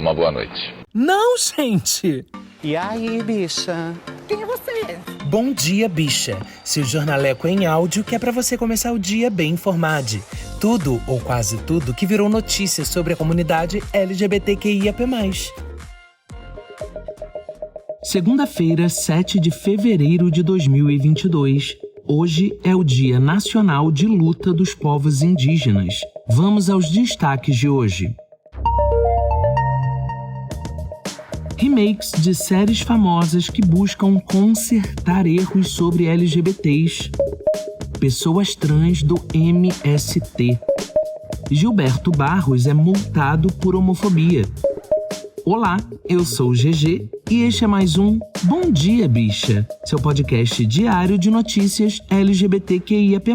uma boa noite. Não, gente! E aí, bicha? Quem é você? Bom dia, bicha. Seu jornaleco em áudio que é pra você começar o dia bem informado. Tudo, ou quase tudo, que virou notícia sobre a comunidade LGBTQIAP+. Segunda-feira, 7 de fevereiro de 2022. Hoje é o Dia Nacional de Luta dos Povos Indígenas. Vamos aos destaques de hoje. Remakes de séries famosas que buscam consertar erros sobre LGBTs. Pessoas trans do MST. Gilberto Barros é multado por homofobia. Olá, eu sou o GG e este é mais um Bom Dia, Bicha, seu podcast diário de notícias LGBTQIAP+.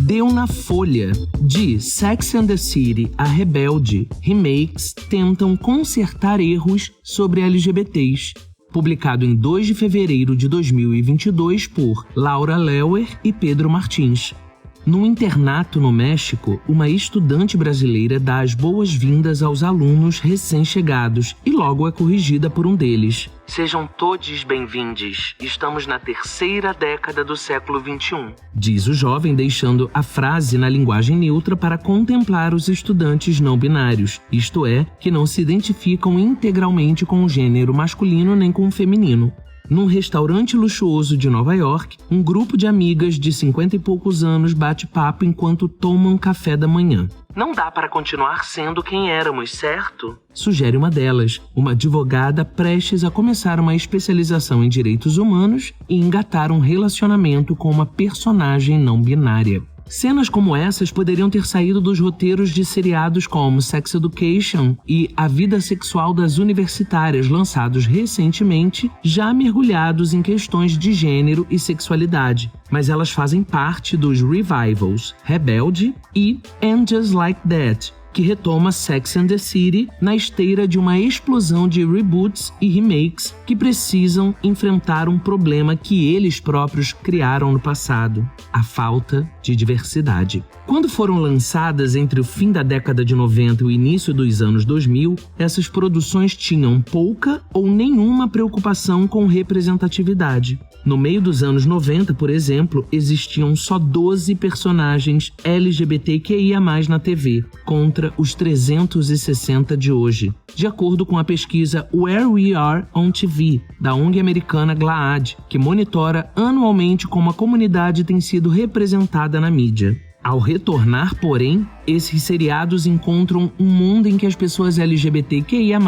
Deu na Folha. De Sex and the City a Rebelde, remakes tentam consertar erros sobre LGBTs. Publicado em 2 de fevereiro de 2022 por Laura Leuer e Pedro Martins. Num internato no México, uma estudante brasileira dá as boas-vindas aos alunos recém-chegados e logo é corrigida por um deles. Sejam todos bem-vindos. Estamos na terceira década do século XXI, diz o jovem, deixando a frase na linguagem neutra para contemplar os estudantes não binários, isto é, que não se identificam integralmente com o gênero masculino nem com o feminino. Num restaurante luxuoso de Nova York, um grupo de amigas de 50 e poucos anos bate papo enquanto tomam café da manhã. Não dá para continuar sendo quem éramos, certo? Sugere uma delas, uma advogada prestes a começar uma especialização em direitos humanos e engatar um relacionamento com uma personagem não binária. Cenas como essas poderiam ter saído dos roteiros de seriados como Sex Education e A Vida Sexual das Universitárias, lançados recentemente, já mergulhados em questões de gênero e sexualidade. Mas elas fazem parte dos revivals Rebelde e And Just Like That, que retoma Sex and the City na esteira de uma explosão de reboots e remakes que precisam enfrentar um problema que eles próprios criaram no passado: a falta de diversidade. Quando foram lançadas entre o fim da década de 90 e o início dos anos 2000, essas produções tinham pouca ou nenhuma preocupação com representatividade. No meio dos anos 90, por exemplo, existiam só 12 personagens LGBTQIA+ na TV, contra os 360 de hoje, de acordo com a pesquisa Where We Are on TV, da ONG americana GLAAD, que monitora anualmente como a comunidade tem sido representada na mídia. Ao retornar, porém, esses seriados encontram um mundo em que as pessoas LGBTQIA+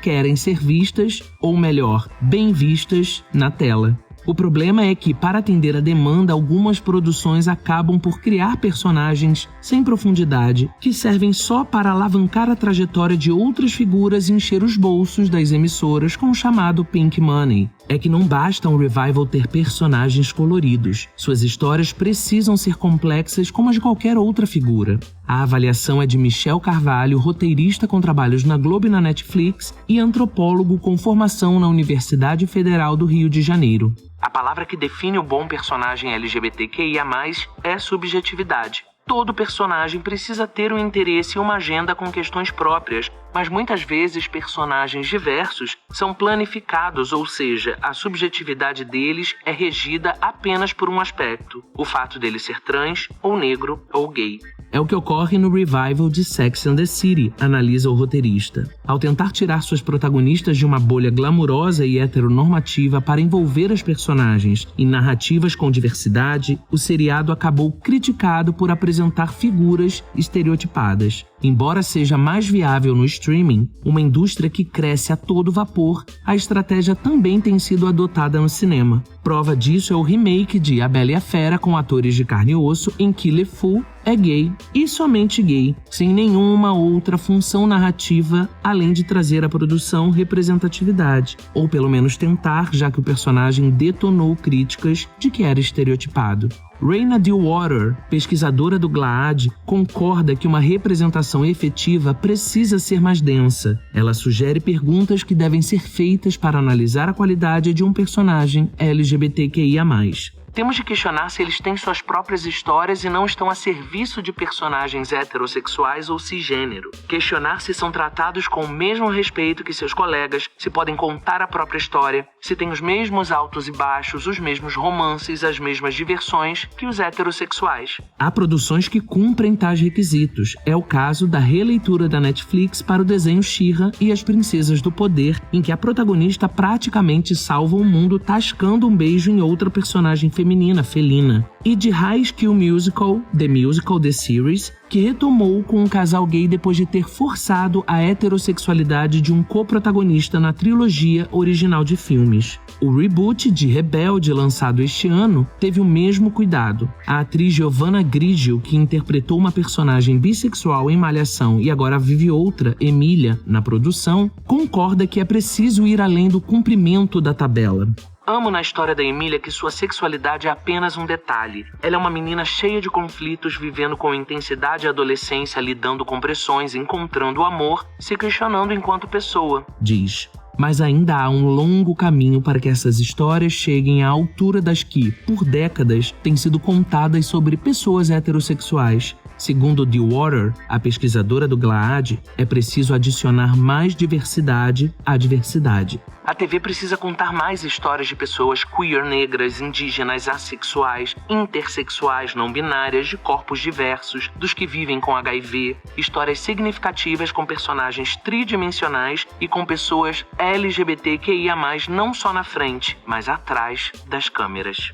querem ser vistas, ou melhor, bem vistas, na tela. O problema é que, para atender a demanda, algumas produções acabam por criar personagens sem profundidade, que servem só para alavancar a trajetória de outras figuras e encher os bolsos das emissoras com o chamado Pink Money. É que não basta um revival ter personagens coloridos. Suas histórias precisam ser complexas como as de qualquer outra figura. A avaliação é de Michel Carvalho, roteirista com trabalhos na Globo e na Netflix e antropólogo com formação na Universidade Federal do Rio de Janeiro. A palavra que define o bom personagem LGBTQIA+, é subjetividade. Todo personagem precisa ter um interesse e uma agenda com questões próprias, mas muitas vezes personagens diversos são planificados, ou seja, a subjetividade deles é regida apenas por um aspecto: o fato dele ser trans, ou negro, ou gay. É o que ocorre no revival de Sex and the City, analisa o roteirista. Ao tentar tirar suas protagonistas de uma bolha glamurosa e heteronormativa para envolver as personagens em narrativas com diversidade, o seriado acabou criticado por apresentar figuras estereotipadas. Embora seja mais viável no streaming, uma indústria que cresce a todo vapor, a estratégia também tem sido adotada no cinema. Prova disso é o remake de A Bela e a Fera com atores de carne e osso, em que LeFou é gay e somente gay, sem nenhuma outra função narrativa além de trazer à produção representatividade, ou pelo menos tentar, já que o personagem detonou críticas de que era estereotipado. Raina Dillwater, pesquisadora do GLAAD, concorda que uma representação efetiva precisa ser mais densa. Ela sugere perguntas que devem ser feitas para analisar a qualidade de um personagem LGBTQIA+. Temos de questionar se eles têm suas próprias histórias e não estão a serviço de personagens heterossexuais ou cisgênero. Questionar se são tratados com o mesmo respeito que seus colegas, se podem contar a própria história, se têm os mesmos altos e baixos, os mesmos romances, as mesmas diversões que os heterossexuais. Há produções que cumprem tais requisitos. É o caso da releitura da Netflix para o desenho She-Ra e as Princesas do Poder, em que a protagonista praticamente salva o mundo tascando um beijo em outra personagem feminina, Felina. E de High School Musical, The Series, que retomou com um casal gay depois de ter forçado a heterossexualidade de um coprotagonista na trilogia original de filmes. O reboot de Rebelde, lançado este ano, teve o mesmo cuidado. A atriz Giovanna Grigio, que interpretou uma personagem bissexual em Malhação e agora vive outra, Emília, na produção, concorda que é preciso ir além do cumprimento da tabela. Amo na história da Emília que sua sexualidade é apenas um detalhe. Ela é uma menina cheia de conflitos, vivendo com intensidade a adolescência, lidando com pressões, encontrando o amor, se questionando enquanto pessoa, diz. Mas ainda há um longo caminho para que essas histórias cheguem à altura das que, por décadas, têm sido contadas sobre pessoas heterossexuais. Segundo The Water, a pesquisadora do GLAAD, é preciso adicionar mais diversidade à diversidade. A TV precisa contar mais histórias de pessoas queer, negras, indígenas, assexuais, intersexuais, não binárias, de corpos diversos, dos que vivem com HIV, histórias significativas com personagens tridimensionais e com pessoas LGBTQIA+, não só na frente, mas atrás das câmeras.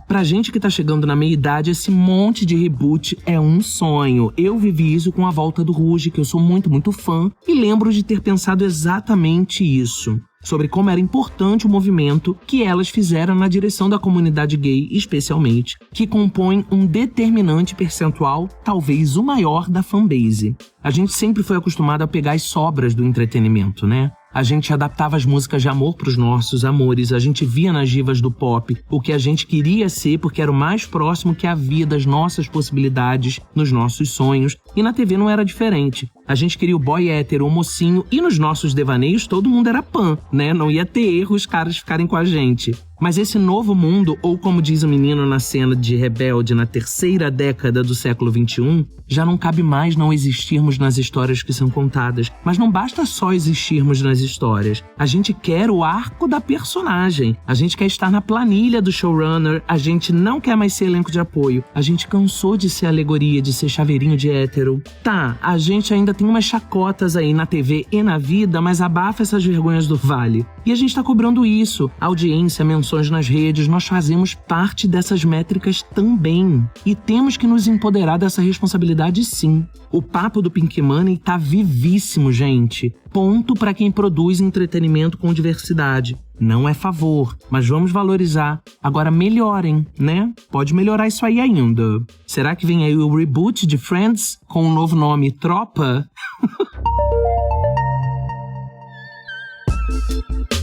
Pra gente que tá chegando na meia-idade, esse monte de reboot é um sonho. Eu vivi isso com A Volta do Ruge, que eu sou muito fã, e lembro de ter pensado exatamente isso. Sobre como era importante o movimento que elas fizeram na direção da comunidade gay, especialmente, que compõe um determinante percentual, talvez o maior, da fanbase. A gente sempre foi acostumado a pegar as sobras do entretenimento, né? A gente adaptava as músicas de amor para os nossos amores, a gente via nas divas do pop o que a gente queria ser porque era o mais próximo que havia das nossas possibilidades, nos nossos sonhos, e na TV não era diferente. A gente queria o boy hétero, o mocinho, e nos nossos devaneios todo mundo era pan, né? Não ia ter erro os caras ficarem com a gente. Mas esse novo mundo, ou como diz o menino na cena de Rebelde na terceira década do século XXI, já não cabe mais não existirmos nas histórias que são contadas. Mas não basta só existirmos nas histórias. A gente quer o arco da personagem. A gente quer estar na planilha do showrunner. A gente não quer mais ser elenco de apoio. A gente cansou de ser alegoria, de ser chaveirinho de hétero. Tá, a gente ainda tem umas chacotas aí na TV e na vida, mas abafa essas vergonhas do vale. E a gente tá cobrando isso. Audiência, menções nas redes, nós fazemos parte dessas métricas também. E temos que nos empoderar dessa responsabilidade sim. O papo do Pink Money tá vivíssimo, gente. Ponto para quem produz entretenimento com diversidade. Não é favor, mas vamos valorizar. Agora melhorem, né? Pode melhorar isso aí ainda. Será que vem aí o reboot de Friends com o novo nome Tropa?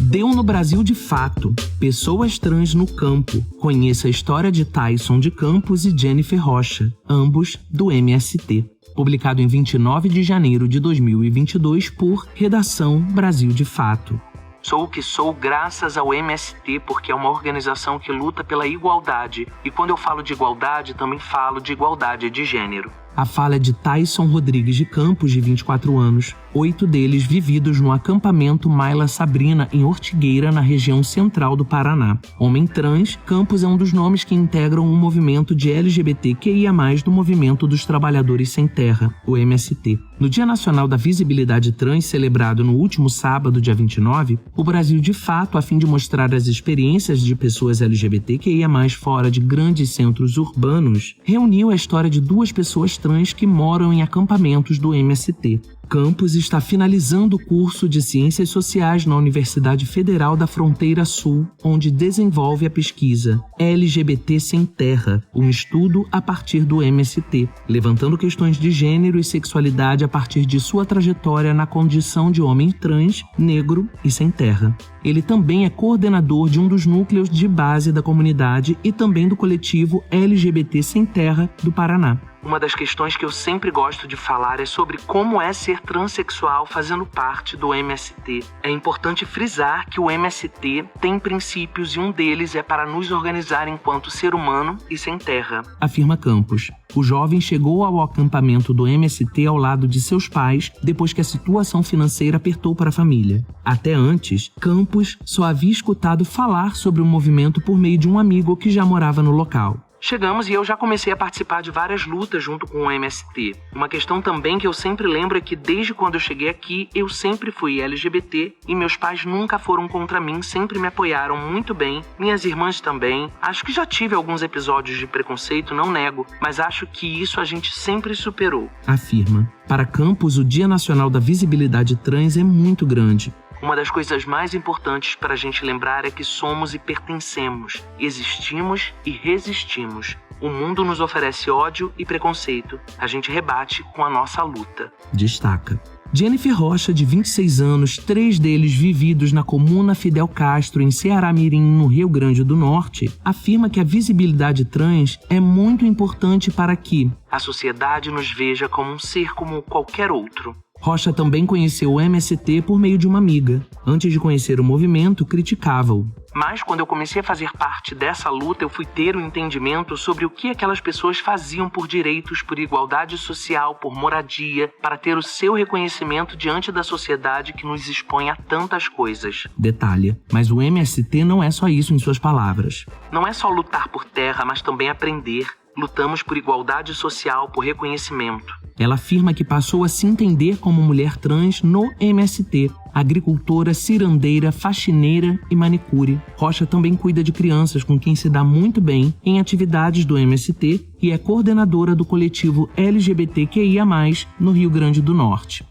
Deu no Brasil de fato. Pessoas trans no campo. Conheça a história de Tyson de Campos e Jennifer Rocha, ambos do MST. Publicado em 29 de janeiro de 2022 por Redação Brasil de Fato. Sou o que sou graças ao MST, porque é uma organização que luta pela igualdade. E quando eu falo de igualdade, também falo de igualdade de gênero. A fala é de Tyson Rodrigues de Campos, de 24 anos, 8 deles vividos no acampamento Maila Sabrina, em Ortigueira, na região central do Paraná. Homem trans, Campos é um dos nomes que integram um movimento de LGBTQIA+, do Movimento dos Trabalhadores Sem Terra, o MST. No Dia Nacional da Visibilidade Trans, celebrado no último sábado, dia 29, o Brasil de Fato, a fim de mostrar as experiências de pessoas LGBTQIA+, fora de grandes centros urbanos, reuniu a história de 2 pessoas trans que moram em acampamentos do MST. Campos está finalizando o curso de Ciências Sociais na Universidade Federal da Fronteira Sul, onde desenvolve a pesquisa LGBT Sem Terra, um estudo a partir do MST, levantando questões de gênero e sexualidade a partir de sua trajetória na condição de homem trans, negro e sem terra. Ele também é coordenador de um dos núcleos de base da comunidade e também do coletivo LGBT Sem Terra do Paraná. Uma das questões que eu sempre gosto de falar é sobre como é ser transexual fazendo parte do MST. É importante frisar que o MST tem princípios e um deles é para nos organizar enquanto ser humano e sem terra, afirma Campos. O jovem chegou ao acampamento do MST ao lado de seus pais depois que a situação financeira apertou para a família. Até antes, Campos só havia escutado falar sobre o movimento por meio de um amigo que já morava no local. Chegamos e eu já comecei a participar de várias lutas junto com o MST. Uma questão também que eu sempre lembro é que desde quando eu cheguei aqui, eu sempre fui LGBT e meus pais nunca foram contra mim, sempre me apoiaram muito bem, minhas irmãs também. Acho que já tive alguns episódios de preconceito, não nego, mas acho que isso a gente sempre superou, afirma. Para Campos, o Dia Nacional da Visibilidade Trans é muito grande. Uma das coisas mais importantes para a gente lembrar é que somos e pertencemos, existimos e resistimos. O mundo nos oferece ódio e preconceito. A gente rebate com a nossa luta, destaca. Jennifer Rocha, de 26 anos, 3 deles vividos na comuna Fidel Castro, em Ceará-Mirim, no Rio Grande do Norte, afirma que a visibilidade trans é muito importante para que a sociedade nos veja como um ser como qualquer outro. Rocha também conheceu o MST por meio de uma amiga. Antes de conhecer o movimento, criticava-o. Mas quando eu comecei a fazer parte dessa luta, eu fui ter um entendimento sobre o que aquelas pessoas faziam por direitos, por igualdade social, por moradia, para ter o seu reconhecimento diante da sociedade que nos expõe a tantas coisas. Detalhe, mas o MST não é só isso em suas palavras. Não é só lutar por terra, mas também aprender. Lutamos por igualdade social, por reconhecimento. Ela afirma que passou a se entender como mulher trans no MST, agricultora, cirandeira, faxineira e manicure. Rocha também cuida de crianças com quem se dá muito bem em atividades do MST e é coordenadora do coletivo LGBTQIA+, no Rio Grande do Norte.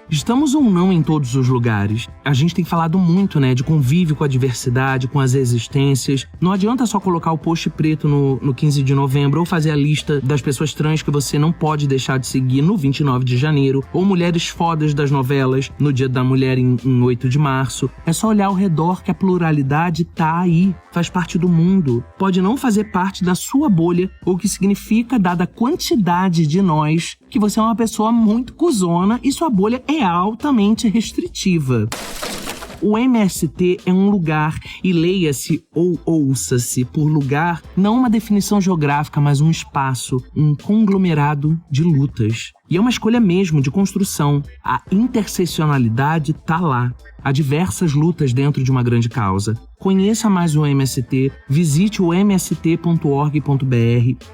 Estamos ou não em todos os lugares. A gente tem falado muito, de convívio com a diversidade, com as existências. Não adianta só colocar o post preto no 15 de novembro ou fazer a lista das pessoas trans que você não pode deixar de seguir no 29 de janeiro ou mulheres fodas das novelas no Dia da Mulher em 8 de março. É só olhar ao redor que a pluralidade tá aí, faz parte do mundo. Pode não fazer parte da sua bolha, o que significa, dada a quantidade de nós, que você é uma pessoa muito cuzona e sua bolha é altamente restritiva. O MST é um lugar, e leia-se ou ouça-se por lugar, não uma definição geográfica, mas um espaço, um conglomerado de lutas. E é uma escolha mesmo de construção. A interseccionalidade tá lá. Há diversas lutas dentro de uma grande causa. Conheça mais o MST, visite o mst.org.br,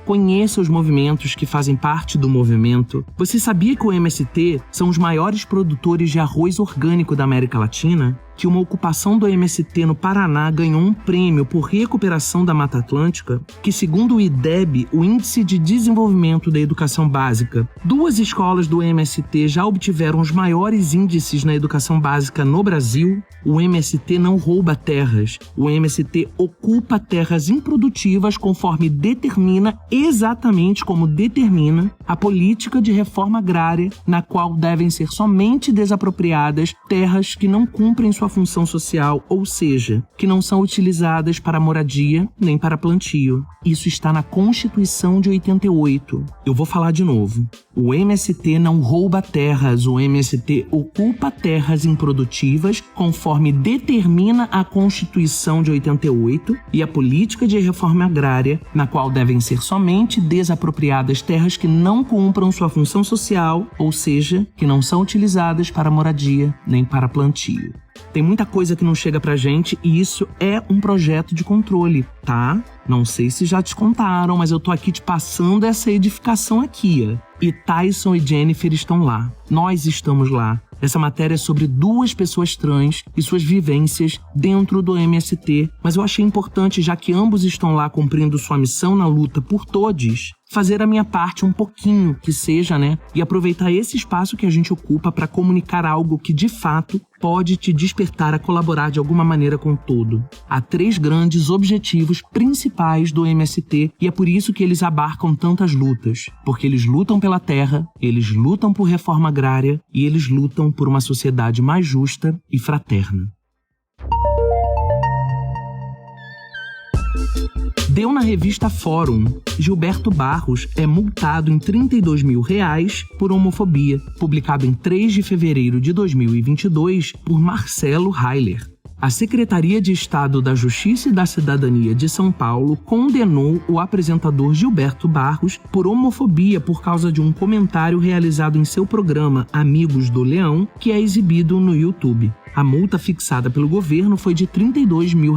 conheça os movimentos que fazem parte do movimento. Você sabia que o MST são os maiores produtores de arroz orgânico da América Latina? Que uma ocupação do MST no Paraná ganhou um prêmio por recuperação da Mata Atlântica? Que, segundo o IDEB, o Índice de Desenvolvimento da Educação Básica, 2 escolas do MST já obtiveram os maiores índices na educação básica no Brasil? O MST não rouba terras. O MST ocupa terras improdutivas conforme determina, exatamente como determina, a política de reforma agrária, na qual devem ser somente desapropriadas terras que não cumprem sua função social, ou seja, que não são utilizadas para moradia nem para plantio. Isso está na Constituição de 88. Eu vou falar de novo. O MST não rouba terras, o MST ocupa terras improdutivas conforme determina a Constituição de 88 e a política de reforma agrária, na qual devem ser somente desapropriadas terras que não cumpram sua função social, ou seja, que não são utilizadas para moradia nem para plantio. Tem muita coisa que não chega pra gente e isso é um projeto de controle, tá? Não sei se já te contaram, mas eu tô aqui te passando essa edificação aqui, ó. E Tyson e Jennifer estão lá. Nós estamos lá. Essa matéria é sobre 2 pessoas trans e suas vivências dentro do MST, mas eu achei importante, já que ambos estão lá cumprindo sua missão na luta por todos, fazer a minha parte um pouquinho, que seja, e aproveitar esse espaço que a gente ocupa para comunicar algo que, de fato, pode te despertar a colaborar de alguma maneira com o todo. Há 3 grandes objetivos principais do MST e é por isso que eles abarcam tantas lutas, porque eles lutam pela terra, eles lutam por reforma agrária e eles lutam por uma sociedade mais justa e fraterna. deu na revista Fórum. Gilberto Barros é multado em R$32 mil por homofobia, publicado em 3 de fevereiro de 2022 por Marcelo Heiler. A Secretaria de Estado da Justiça e da Cidadania de São Paulo condenou o apresentador Gilberto Barros por homofobia por causa de um comentário realizado em seu programa Amigos do Leão, que é exibido no YouTube. A multa fixada pelo governo foi de R$32 mil.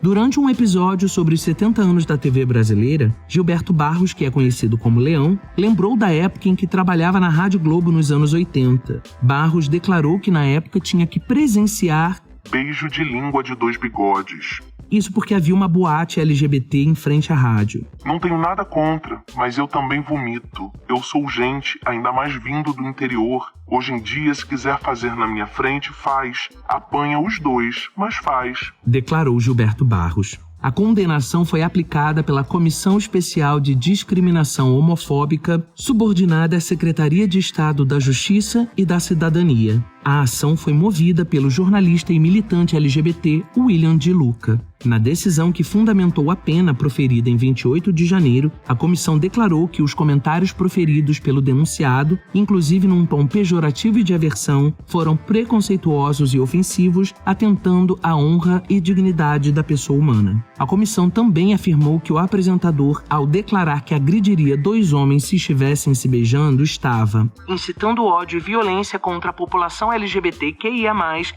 Durante um episódio sobre os 70 anos da TV brasileira, Gilberto Barros, que é conhecido como Leão, lembrou da época em que trabalhava na Rádio Globo nos anos 80. Barros declarou que na época tinha que presenciar beijo de língua de 2 bigodes. Isso porque havia uma boate LGBT em frente à rádio. Não tenho nada contra, mas eu também vomito. Eu sou gente, ainda mais vindo do interior. Hoje em dia, se quiser fazer na minha frente, faz. Apanha os dois, mas faz. Declarou Gilberto Barros. A condenação foi aplicada pela Comissão Especial de Discriminação Homofóbica, subordinada à Secretaria de Estado da Justiça e da Cidadania. A ação foi movida pelo jornalista e militante LGBT William de Luca. Na decisão que fundamentou a pena proferida em 28 de janeiro, a comissão declarou que os comentários proferidos pelo denunciado, inclusive num tom pejorativo e de aversão, foram preconceituosos e ofensivos, atentando à honra e dignidade da pessoa humana. A comissão também afirmou que o apresentador, ao declarar que agrediria 2 homens se estivessem se beijando, estava incitando ódio e violência contra a população LGBTQIA+,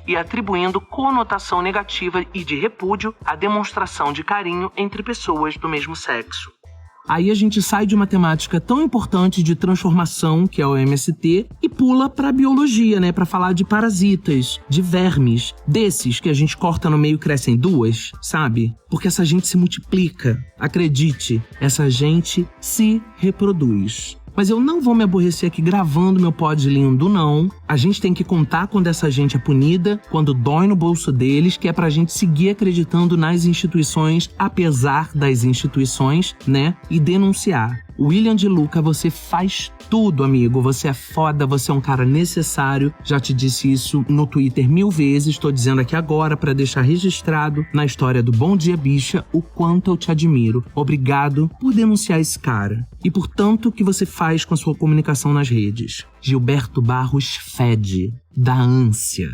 e atribuindo conotação negativa e de repúdio à demonstração de carinho entre pessoas do mesmo sexo. Aí a gente sai de uma temática tão importante de transformação, que é o MST, e pula pra biologia, né? Pra falar de parasitas, de vermes, desses que a gente corta no meio e crescem 2, sabe? Porque essa gente se multiplica. Acredite, essa gente se reproduz. Mas eu não vou me aborrecer aqui gravando meu pod lindo, não. A gente tem que contar quando essa gente é punida, quando dói no bolso deles, que é pra gente seguir acreditando nas instituições, apesar das instituições, né? E denunciar. William de Luca, você faz tudo, amigo. Você é foda, você é um cara necessário. Já te disse isso no Twitter 1000 vezes. Tô dizendo aqui agora pra deixar registrado na história do Bom Dia Bicha o quanto eu te admiro. Obrigado por denunciar esse cara. E por tanto que você faz com a sua comunicação nas redes. Gilberto Barros fede da ânsia.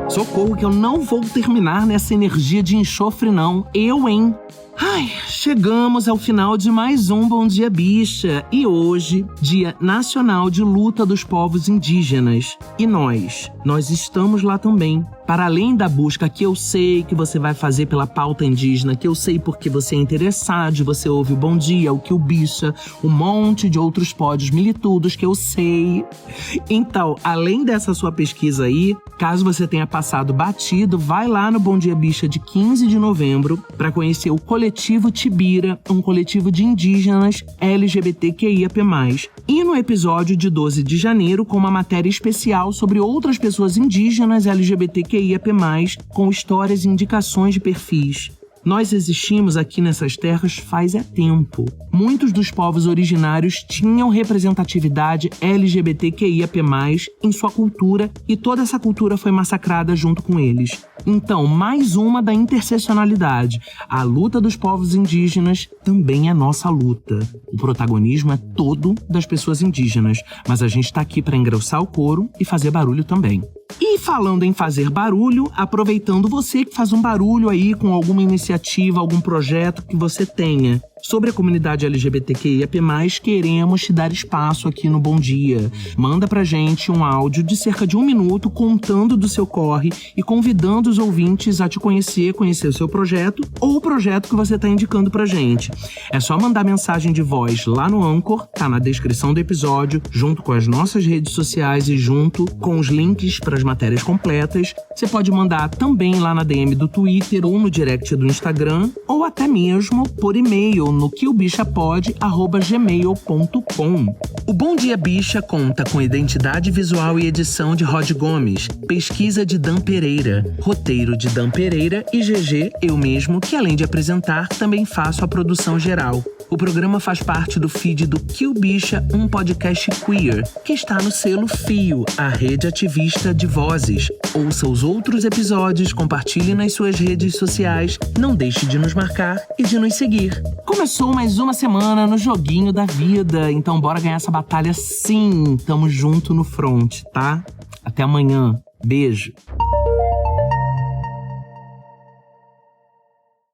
Socorro que eu não vou terminar nessa energia de enxofre não. Eu, hein? Ai, chegamos ao final de mais um Bom Dia Bicha. E hoje, Dia Nacional de Luta dos Povos Indígenas. E nós estamos lá também. Para além da busca que eu sei que você vai fazer pela pauta indígena, que eu sei porque você é interessado, você ouve o Bom Dia, o Que o Bicha, um monte de outros pódios militudos que eu sei. Então, além dessa sua pesquisa aí, caso você tenha passado batido, vai lá no Bom Dia Bicha de 15 de novembro para conhecer o Coletivo Tibira, um coletivo de indígenas LGBTQIAP+. E no episódio de 12 de janeiro, com uma matéria especial sobre outras pessoas indígenas LGBTQIAP+, com histórias e indicações de perfis. Nós existimos aqui nessas terras faz tempo. Muitos dos povos originários tinham representatividade LGBTQIAP+, em sua cultura, e toda essa cultura foi massacrada junto com eles. Então, mais uma da interseccionalidade. A luta dos povos indígenas também é nossa luta. O protagonismo é todo das pessoas indígenas, mas a gente tá aqui para engrossar o couro e fazer barulho também. E falando em fazer barulho, aproveitando você que faz um barulho aí com alguma iniciativa, algum projeto que você tenha sobre a comunidade LGBTQIAP+, queremos te dar espaço aqui no Bom Dia. Manda pra gente um áudio de cerca de 1 minuto contando do seu corre e convidando os ouvintes a te conhecer o seu projeto ou o projeto que você tá indicando pra gente. É só mandar mensagem de voz lá no Anchor, tá na descrição do episódio, junto com as nossas redes sociais e junto com os links para as matérias completas. Você pode mandar também lá na DM do Twitter ou no direct do Instagram, ou até mesmo por e-mail no queobichapod@gmail.com. O Bom Dia Bicha conta com identidade visual e edição de Rod Gomes, pesquisa de Dan Pereira, roteiro de Dan Pereira e GG, eu mesmo, que além de apresentar, também faço a produção geral. O programa faz parte do feed do Kill Bicha, um podcast queer, que está no selo Fio, a rede ativista de vozes. Ouça os outros episódios, compartilhe nas suas redes sociais, não deixe de nos marcar e de nos seguir. Começou mais uma semana no joguinho da vida, então bora ganhar essa batalha sim. Tamo junto no front, tá? Até amanhã. Beijo.